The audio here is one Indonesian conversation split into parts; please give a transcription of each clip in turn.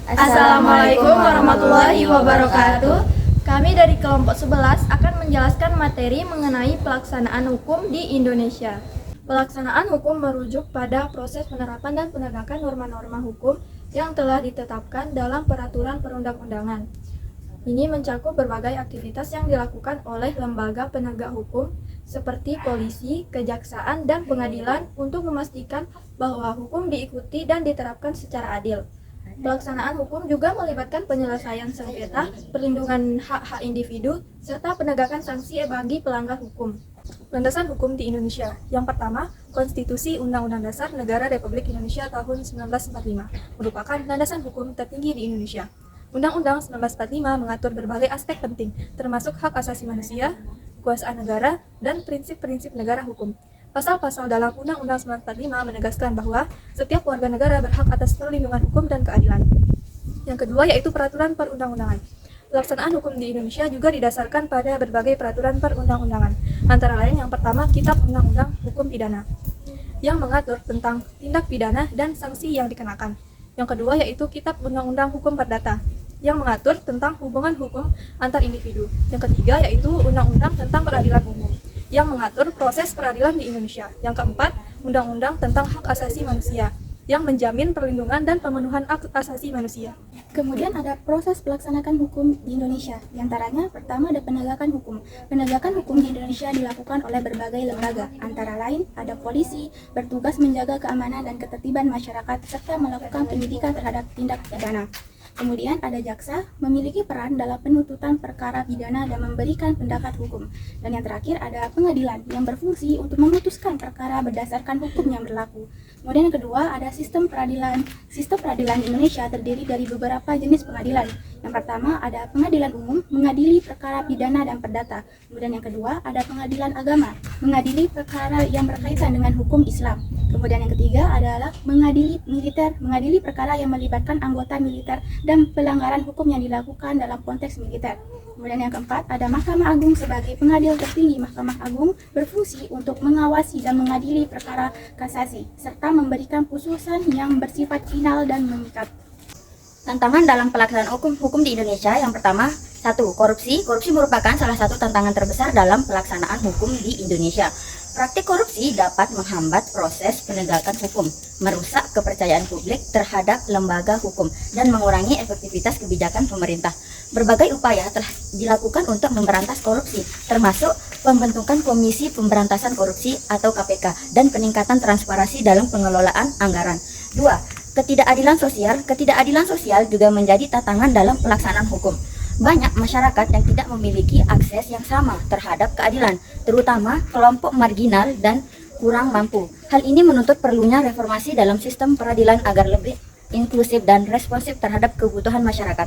Assalamualaikum warahmatullahi wabarakatuh. Kami dari kelompok 11 akan menjelaskan materi mengenai pelaksanaan hukum di Indonesia. Pelaksanaan hukum merujuk pada proses penerapan dan penegakan norma-norma hukum yang telah ditetapkan dalam peraturan perundang-undangan. Ini mencakup berbagai aktivitas yang dilakukan oleh lembaga penegak hukum seperti polisi, kejaksaan, dan pengadilan untuk memastikan bahwa hukum diikuti dan diterapkan secara adil. Pelaksanaan hukum juga melibatkan penyelesaian sengketa, perlindungan hak-hak individu, serta penegakan sanksi bagi pelanggar hukum. Landasan hukum di Indonesia. Yang pertama, Konstitusi Undang-Undang Dasar Negara Republik Indonesia tahun 1945 merupakan landasan hukum tertinggi di Indonesia. Undang-Undang 1945 mengatur berbagai aspek penting, termasuk hak asasi manusia, kekuasaan negara, dan prinsip-prinsip negara hukum. Pasal-pasal dalam Undang-Undang 1945 menegaskan bahwa setiap warga negara berhak atas perlindungan hukum dan keadilan. Yang kedua yaitu peraturan perundang-undangan. Pelaksanaan hukum di Indonesia juga didasarkan pada berbagai peraturan perundang-undangan. Antara lain yang pertama, Kitab Undang-Undang Hukum Pidana, yang mengatur tentang tindak pidana dan sanksi yang dikenakan. Yang kedua yaitu Kitab Undang-Undang Hukum Perdata, yang mengatur tentang hubungan hukum antar individu. Yang ketiga yaitu Undang-Undang tentang Peradilan Umum, yang mengatur proses peradilan di Indonesia. Yang keempat, Undang-Undang tentang Hak Asasi Manusia, yang menjamin perlindungan dan pemenuhan hak asasi manusia. Kemudian ada proses pelaksanaan hukum di Indonesia. Di antaranya, pertama ada penegakan hukum. Penegakan hukum di Indonesia dilakukan oleh berbagai lembaga. Antara lain, ada polisi, bertugas menjaga keamanan dan ketertiban masyarakat, serta melakukan penyidikan terhadap tindak pidana. Kemudian ada jaksa, memiliki peran dalam penuntutan perkara pidana dan memberikan pendapat hukum. Dan yang terakhir ada pengadilan, yang berfungsi untuk memutuskan perkara berdasarkan hukum yang berlaku. Kemudian yang kedua ada sistem peradilan. Sistem peradilan di Indonesia terdiri dari beberapa jenis pengadilan. Yang pertama ada pengadilan umum, mengadili perkara pidana dan perdata. Kemudian yang kedua ada pengadilan agama, mengadili perkara yang berkaitan dengan hukum Islam. Kemudian yang ketiga adalah mengadili militer, mengadili perkara yang melibatkan anggota militer dan pelanggaran hukum yang dilakukan dalam konteks militer. Kemudian yang keempat ada Mahkamah Agung sebagai pengadil tertinggi. Mahkamah Agung berfungsi untuk mengawasi dan mengadili perkara kasasi serta memberikan putusan yang bersifat final dan mengikat. Tantangan dalam pelaksanaan hukum di Indonesia. Yang pertama, korupsi. Korupsi merupakan salah satu tantangan terbesar dalam pelaksanaan hukum di Indonesia. Praktik korupsi dapat menghambat proses penegakan hukum, merusak kepercayaan publik terhadap lembaga hukum, dan mengurangi efektivitas kebijakan pemerintah. Berbagai upaya telah dilakukan untuk memberantas korupsi, termasuk pembentukan Komisi Pemberantasan Korupsi atau KPK dan peningkatan transparansi dalam pengelolaan anggaran. 2. Ketidakadilan sosial. Ketidakadilan sosial juga menjadi tantangan dalam pelaksanaan hukum. Banyak masyarakat yang tidak memiliki akses yang sama terhadap keadilan, terutama kelompok marginal dan kurang mampu. Hal ini menuntut perlunya reformasi dalam sistem peradilan agar lebih inklusif dan responsif terhadap kebutuhan masyarakat.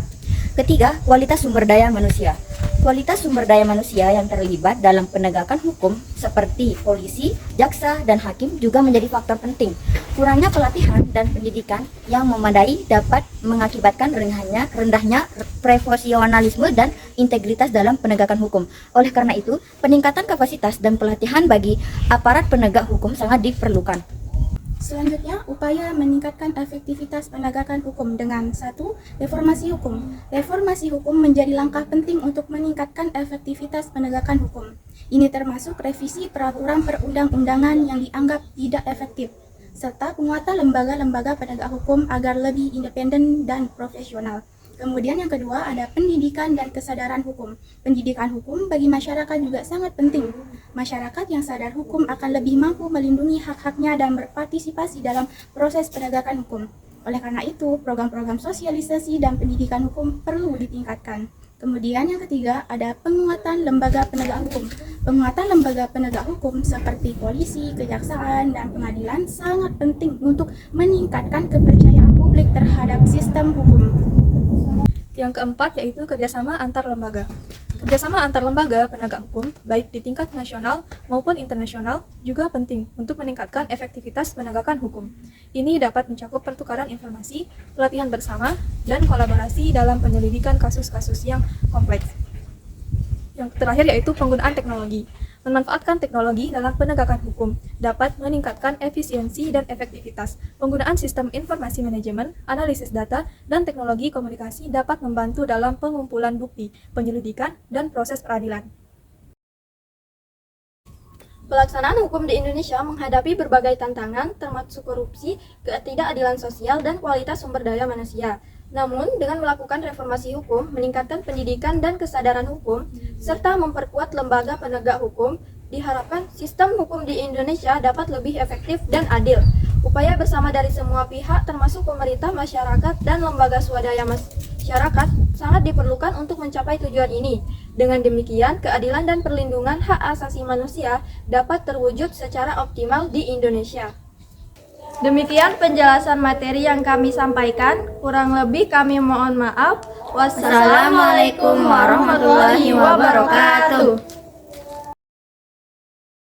Ketiga, kualitas sumber daya manusia. Kualitas sumber daya manusia yang terlibat dalam penegakan hukum seperti polisi, jaksa, dan hakim juga menjadi faktor penting. Kurangnya pelatihan dan pendidikan yang memadai dapat mengakibatkan rendahnya profesionalisme dan integritas dalam penegakan hukum. Oleh karena itu, peningkatan kapasitas dan pelatihan bagi aparat penegak hukum sangat diperlukan. Selanjutnya, upaya meningkatkan efektivitas penegakan hukum dengan 1. Reformasi hukum. Reformasi hukum menjadi langkah penting untuk meningkatkan efektivitas penegakan hukum. Ini termasuk revisi peraturan perundang-undangan yang dianggap tidak efektif, serta penguatan lembaga-lembaga penegak hukum agar lebih independen dan profesional. Kemudian yang kedua ada pendidikan dan kesadaran hukum. Pendidikan hukum bagi masyarakat juga sangat penting. Masyarakat yang sadar hukum akan lebih mampu melindungi hak-haknya dan berpartisipasi dalam proses penegakan hukum. Oleh karena itu, program-program sosialisasi dan pendidikan hukum perlu ditingkatkan. Kemudian yang ketiga ada penguatan lembaga penegak hukum. Penguatan lembaga penegak hukum seperti polisi, kejaksaan, dan pengadilan sangat penting untuk meningkatkan kepercayaan publik terhadap sistem hukum. Yang keempat yaitu kerjasama antar lembaga. Kerjasama antar lembaga penegak hukum, baik di tingkat nasional maupun internasional, juga penting untuk meningkatkan efektivitas penegakan hukum. Ini dapat mencakup pertukaran informasi, pelatihan bersama, dan kolaborasi dalam penyelidikan kasus-kasus yang kompleks. Yang terakhir yaitu penggunaan teknologi. Memanfaatkan teknologi dalam penegakan hukum dapat meningkatkan efisiensi dan efektivitas. Penggunaan sistem informasi manajemen, analisis data, dan teknologi komunikasi dapat membantu dalam pengumpulan bukti, penyelidikan, dan proses peradilan. Pelaksanaan hukum di Indonesia menghadapi berbagai tantangan termasuk korupsi, ketidakadilan sosial, dan kualitas sumber daya manusia. Namun, dengan melakukan reformasi hukum, meningkatkan pendidikan dan kesadaran hukum, serta memperkuat lembaga penegak hukum, diharapkan sistem hukum di Indonesia dapat lebih efektif dan adil. Upaya bersama dari semua pihak termasuk pemerintah, masyarakat, dan lembaga swadaya masyarakat sangat diperlukan untuk mencapai tujuan ini. Dengan demikian, keadilan dan perlindungan hak asasi manusia dapat terwujud secara optimal di Indonesia. Demikian penjelasan materi yang kami sampaikan. Kurang lebih kami mohon maaf. Wassalamualaikum warahmatullahi wabarakatuh.